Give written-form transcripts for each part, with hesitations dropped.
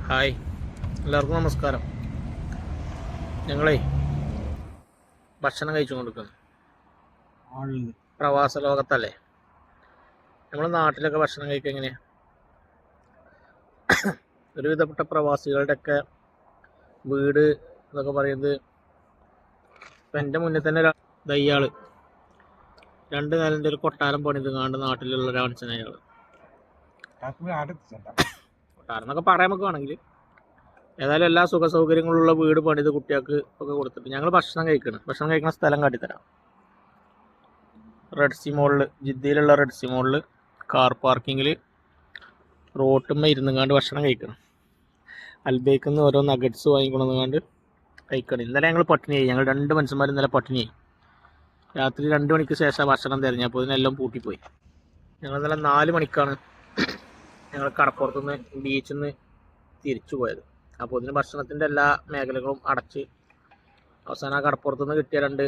Hi, എല്ലാവർക്കും നമസ്കാരം. ഞങ്ങളേ ഭക്ഷണം കഴിച്ചു കൊടുക്കുന്നു. പ്രവാസ ലോകത്തല്ലേ. നമ്മൾ നാട്ടിലൊക്കെ ഭക്ഷണം കഴിക്കുക എങ്ങനെയാ? ഒരുവിധപ്പെട്ട പ്രവാസികളുടെയൊക്കെ വീട് എന്നൊക്കെ പറയുന്നത് ഇപ്പം എൻ്റെ മുന്നിൽ തന്നെ ദയ്യാള് 2 നിലൻ്റെ ഒരു കൊട്ടാരം പണിത് കാണ്ട് നാട്ടിലുള്ള ഒരു മനുഷ്യനാണ് അയാൾ. കൊട്ടാരം എന്നൊക്കെ പറയാൻ നമുക്ക് വേണമെങ്കിൽ ഏതായാലും എല്ലാ സുഖ സൗകര്യങ്ങളുള്ള വീട് പണിത് കുട്ടികൾക്ക് ഒക്കെ കൊടുത്തിട്ട് ഞങ്ങൾ ഭക്ഷണം കഴിക്കുന്ന സ്ഥലം കാട്ടിത്തരാം. റെഡ് സി മോളിൽ, ജിദ്ദയിലുള്ള റെഡ് സി മോളിൽ കാർ പാർക്കിങ്ങിൽ റോട്ടുമ്മ ഇരുന്നുകാണ്ട് ഭക്ഷണം കഴിക്കണം. അൽബേക്കിൽ നിന്ന് ഓരോ നഗറ്റ്സ് വാങ്ങിക്കൊണ്ടുവന്നുകാണ്ട് കഴിക്കണം. ഇന്നലെ ഞങ്ങൾ പട്ടിണിയായി. ഞങ്ങൾ 2 മനുഷ്യന്മാർ ഇന്നലെ പട്ടിണിയായി. രാത്രി 2 മണിക്ക് ശേഷം ഭക്ഷണം തിരഞ്ഞപ്പോൾ ഇതിനെല്ലാം പൂട്ടിപ്പോയി. ഞങ്ങൾ ഇന്നലെ 4 മണിക്കാണ് ഞങ്ങൾ കടപ്പുറത്തുനിന്ന് ബീച്ചിൽ നിന്ന് തിരിച്ചു പോയത്. അപ്പോൾ ഇതിന് ഭക്ഷണത്തിൻ്റെ എല്ലാ മേഖലകളും അടച്ച് അവസാനം ആ കടപ്പുറത്തുനിന്ന് കിട്ടിയ 2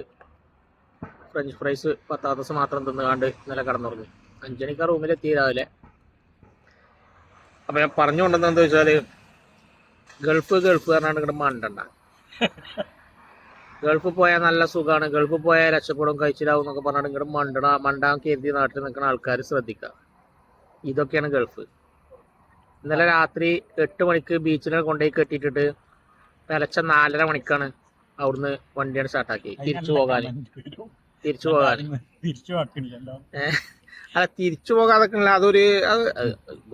ഫ്രഞ്ച് ഫ്രൈസ് പത്താത്തസ് മാത്രം തിന്നുകാണ്ട് ഇന്നലെ കടന്നുറങ്ങി. 5 മണിക്ക് റൂമിലെത്തി രാവിലെ. അപ്പോൾ ഞാൻ പറഞ്ഞുകൊണ്ടെന്താണെന്ന് വെച്ചാൽ ഗൾഫ് പറഞ്ഞാണ്ട് ഇങ്ങോട്ട് മണ്ടണ്ട. ഗൾഫ് പോയാൽ നല്ല സുഖമാണ്, ഗൾഫ് പോയാൽ രക്ഷപ്പെടും, കഴിച്ചിലാവും എന്നൊക്കെ പറഞ്ഞാൽ ഇങ്ങോട്ട് മണ്ടാൻ കരുതി നാട്ടിൽ നിൽക്കുന്ന ആൾക്കാർ ശ്രദ്ധിക്കുക. ഇതൊക്കെയാണ് ഗൾഫ്. ഇന്നലെ രാത്രി 8 മണിക്ക് ബീച്ചിനെ കൊണ്ടുപോയി കെട്ടിയിട്ടിട്ട് പുലർച്ചെ 4:30 മണിക്കാണ് അവിടുന്ന് വണ്ടിയാണ് സ്റ്റാർട്ടാക്കി തിരിച്ചു പോകാൻ. അല്ല, തിരിച്ചു പോകാതൊക്കെ ഇല്ല.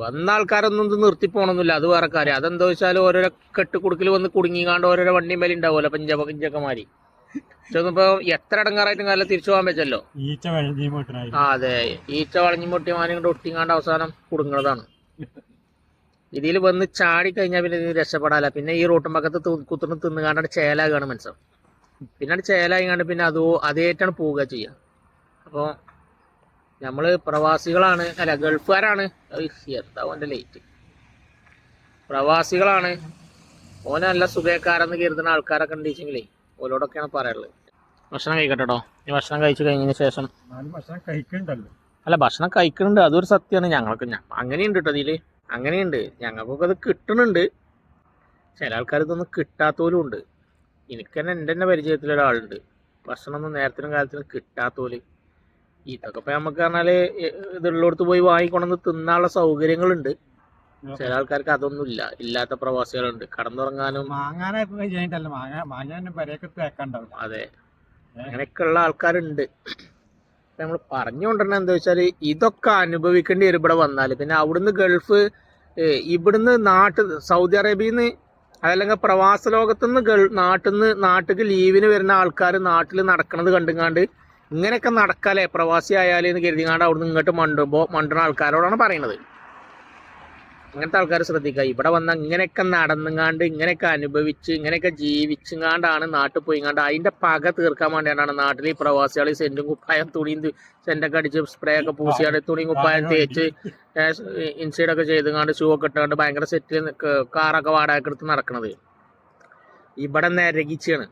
വന്ന ആൾക്കാരൊന്നും ഇത് നിർത്തി പോകണമെന്നില്ല, അത് വേറെ കാര്യം. അതെന്താ വെച്ചാൽ ഓരോരോ കെട്ടുകുടുക്കിൽ വന്ന് കുടുങ്ങിക്കാണ്ട് ഓരോരോ വണ്ടിയും മേലെ ഉണ്ടാവുമല്ലോ പഞ്ചക്കമാരി. പക്ഷെ ഇപ്പൊ എത്ര ഇടങ്ങാറായിട്ടും കാലം തിരിച്ചു പോകാൻ പറ്റല്ലോ. അതെ, ഈച്ച വളഞ്ഞു പൊട്ടി മാനിങ്ങോട്ട് ഒട്ടിങ്ങാണ്ട് അവസാനം കുടുങ്ങുന്നതാണ്. ഇതിൽ വന്ന് ചാടി കഴിഞ്ഞാൽ പിന്നെ ഇതിന് രക്ഷപ്പെടാല്ല. പിന്നെ ഈ റോട്ടും പക്കത്ത് കുത്തുന്ന തിന്നുകാണ്ടാണ് ചേലാകാണ് മനസ്സിലാവും. പിന്നീട് ചേലായിക്കാണ്ട് പിന്നെ അതേറ്റാണ് പോവുക ചെയ്യുക. അപ്പോൾ നമ്മൾ പ്രവാസികളാണ്, അല്ല ഗൾഫുകാരാണ്. എന്താ ഓൻ്റെ ലേറ്റ്. പ്രവാസികളാണ്, ഓനെ നല്ല സുഖക്കാരെന്ന് കരുതുന്ന ആൾക്കാരൊക്കെ ഉണ്ടെങ്കിലേ ഓലോടൊക്കെയാണ് പറയാനുള്ളത്. ഭക്ഷണം കഴിക്കട്ടെ കേട്ടോ. ഈ ഭക്ഷണം കഴിച്ചു കഴിഞ്ഞതിന് ശേഷം അല്ല, ഭക്ഷണം കഴിക്കുന്നുണ്ട്, അതൊരു സത്യമാണ്. ഞങ്ങൾക്ക് അങ്ങനെയുണ്ട് കേട്ടോ. ഇതിൽ അങ്ങനെയുണ്ട്, ഞങ്ങൾക്കൊക്കെ അത് കിട്ടുന്നുണ്ട്. ചില ആൾക്കാർ ഇതൊന്നും കിട്ടാത്തോലും ഉണ്ട്. എനിക്ക് തന്നെ എൻ്റെ തന്നെ പരിചയത്തിലൊരാളുണ്ട് ഭക്ഷണമൊന്നും നേരത്തിനും കാലത്തിനും കിട്ടാത്തോല്. ഇതൊക്കെ ഇപ്പം നമുക്ക് പറഞ്ഞാൽ ഇതുള്ളിടത്ത് പോയി വാങ്ങിക്കൊണ്ടെന്ന് തിന്നാനുള്ള സൗകര്യങ്ങളുണ്ട്. ചില ആൾക്കാർക്ക് അതൊന്നും ഇല്ലാത്ത പ്രവാസികളുണ്ട്. കടന്നുറങ്ങാനും അതെ, അങ്ങനെയൊക്കെയുള്ള ആൾക്കാരുണ്ട്. നമ്മൾ പറഞ്ഞുകൊണ്ടിരുന്നത് എന്താ വെച്ചാൽ ഇതൊക്കെ അനുഭവിക്കേണ്ടി വരും ഇവിടെ വന്നാൽ. പിന്നെ അവിടുന്ന് ഗൾഫ്, ഇവിടുന്ന് സൗദി അറേബ്യയിൽ നിന്ന് അതല്ലെങ്കിൽ പ്രവാസ ലോകത്തുനിന്ന് നാട്ടിലേക്ക് ലീവിന് വരുന്ന ആൾക്കാർ നാട്ടിൽ നടക്കണത് കണ്ടുങ്ങാണ്ട് ഇങ്ങനെയൊക്കെ നടക്കാല്ലേ പ്രവാസി ആയാലെന്ന് കരുതിങ്ങാണ്ട് അവിടുന്ന് ഇങ്ങോട്ട് മണ്ടുന്ന ആൾക്കാരോടാണ് പറയുന്നത്. അങ്ങനത്തെ ആൾക്കാർ ശ്രദ്ധിക്കുക. ഇവിടെ വന്ന ഇങ്ങനെയൊക്കെ നടന്നുങ്ങാണ്ട് ഇങ്ങനെയൊക്കെ അനുഭവിച്ച് ഇങ്ങനെയൊക്കെ ജീവിച്ചുങ്ങാണ്ടാണ് നാട്ടിൽ പോയിങ്ങാണ്ട് അതിൻ്റെ പക തീർക്കാൻ വേണ്ടിയാണ് നാട്ടിൽ ഈ പ്രവാസികൾ സെൻറ്റും കുപ്പായം തുണിയും സെൻറ്റൊക്കെ അടിച്ച് സ്പ്രേ ഒക്കെ പൂസിയാണ്ട് തുണിയും കുപ്പായം തേച്ച് ഇൻസൈഡൊക്കെ ചെയ്തുങ്ങാണ്ട് ഷൂ ഒക്കെ ഇട്ടുകൊണ്ട് ഭയങ്കര സെറ്റിൽ കാറൊക്കെ വാടകയ്ക്ക് എടുത്ത് നടക്കുന്നത്. ഇവിടെ നരകിച്ചാണ്.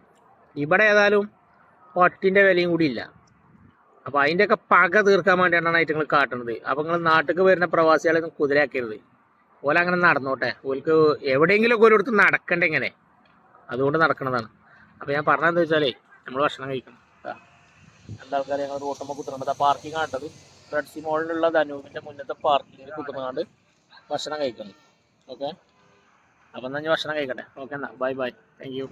ഇവിടെ ഏതായാലും പട്ടിൻ്റെ വിലയും കൂടി ഇല്ല. അപ്പോൾ അതിൻ്റെയൊക്കെ പക തീർക്കാൻ വേണ്ടിയാണ് ഐറ്റങ്ങൾ കാട്ടുന്നത്. അപ്പോൾ നിങ്ങൾ നാട്ടിലേക്ക് വരുന്ന പ്രവാസികളെ കുതിരയാക്കരുത്. ഓല അങ്ങനെ നടന്നോട്ടെ. ഓൽക്ക് എവിടെയെങ്കിലുമൊക്കെ ഒരിടത്ത് നടക്കണ്ടേ ഇങ്ങനെ, അതുകൊണ്ട് നടക്കണതാണ്. അപ്പോൾ ഞാൻ പറഞ്ഞതെന്ന് വെച്ചാലേ നമ്മൾ ഭക്ഷണം കഴിക്കണം. എന്താ ആൾക്കാർ ഞങ്ങൾ റോട്ടുമ്പോൾ കുത്തുന്നുണ്ട്. പാർക്കിംഗ് ആണ്ടത് റെഡ് സി മോളിലുള്ള ധനൂപിൻ്റെ മുന്നത്തെ പാർക്കിങ്ങിൽ കുത്തുന്നതാണ്ട് ഭക്ഷണം കഴിക്കണം. ഓക്കെ, അപ്പം എന്നാൽ ഞാൻ ഭക്ഷണം കഴിക്കട്ടെ. ഓക്കെ, എന്നാൽ ബൈ. Thank you.